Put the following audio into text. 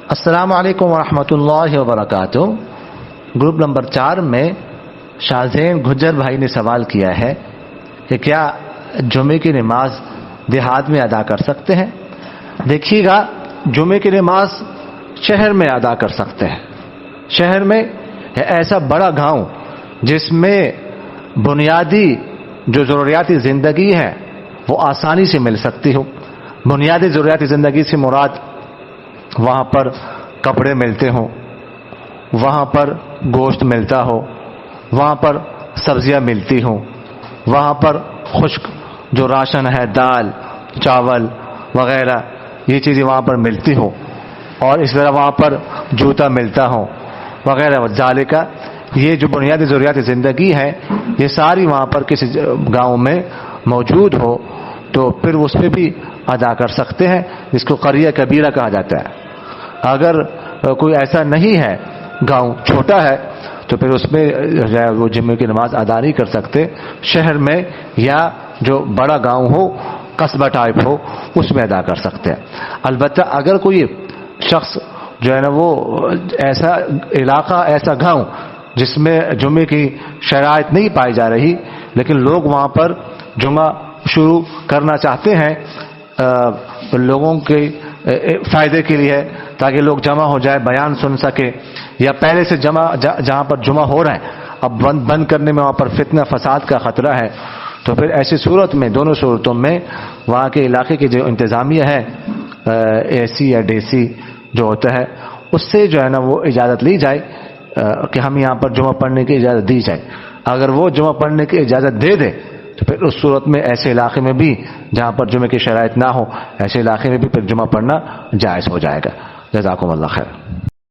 السلام علیکم ورحمۃ اللہ وبرکاتہ۔ گروپ نمبر 4 میں شاہزین گجر بھائی نے سوال کیا ہے کہ کیا جمعے کی نماز دیہات میں ادا کر سکتے ہیں؟ دیکھیے گا، جمعے کی نماز شہر میں ادا کر سکتے ہیں۔ شہر میں ایسا بڑا گاؤں جس میں بنیادی جو ضروریاتی زندگی ہے وہ آسانی سے مل سکتی ہو۔ بنیادی ضروریاتی زندگی سے مراد وہاں پر کپڑے ملتے ہوں، وہاں پر گوشت ملتا ہو، وہاں پر سبزیاں ملتی ہوں، وہاں پر خشک جو راشن ہے، دال چاول وغیرہ یہ چیزیں وہاں پر ملتی ہوں، اور اس طرح وہاں پر جوتا ملتا ہو وغیرہ ذالک۔ یہ جو بنیادی ضروریات زندگی ہے یہ ساری وہاں پر کسی گاؤں میں موجود ہو تو پھر اس پہ بھی ادا کر سکتے ہیں، جس کو قریہ کبیرہ کہا جاتا ہے۔ اگر کوئی ایسا نہیں ہے، گاؤں چھوٹا ہے، تو پھر اس میں وہ جمعے کی نماز ادا نہیں کر سکتے۔ شہر میں یا جو بڑا گاؤں ہو، قصبہ ٹائپ ہو، اس میں ادا کر سکتے ہیں۔ البتہ اگر کوئی شخص جو ہے نا وہ ایسا علاقہ، ایسا گاؤں جس میں جمعے کی شرائط نہیں پائی جا رہی لیکن لوگ وہاں پر جمعہ شروع کرنا چاہتے ہیں لوگوں کے فائدے کے لیے، تاکہ لوگ جمع ہو جائے، بیان سن سکے، یا پہلے سے جہاں پر جمعہ ہو رہا ہے اب بند کرنے میں وہاں پر فتنہ فساد کا خطرہ ہے، تو پھر ایسی صورت میں، دونوں صورتوں میں وہاں کے علاقے کی جو انتظامیہ ہے، اے سی یا ڈی سی جو ہوتا ہے، اس سے جو ہے نا وہ اجازت لی جائے کہ ہم یہاں پر جمعہ پڑھنے کی اجازت دی جائے۔ اگر وہ جمعہ پڑھنے کی اجازت دے دے تو پھر اس صورت میں ایسے علاقے میں بھی جہاں پر جمعے کی شرائط نہ ہو، ایسے علاقے میں بھی پھر جمعہ پڑھنا جائز ہو جائے گا۔ جزاکم اللہ خیر۔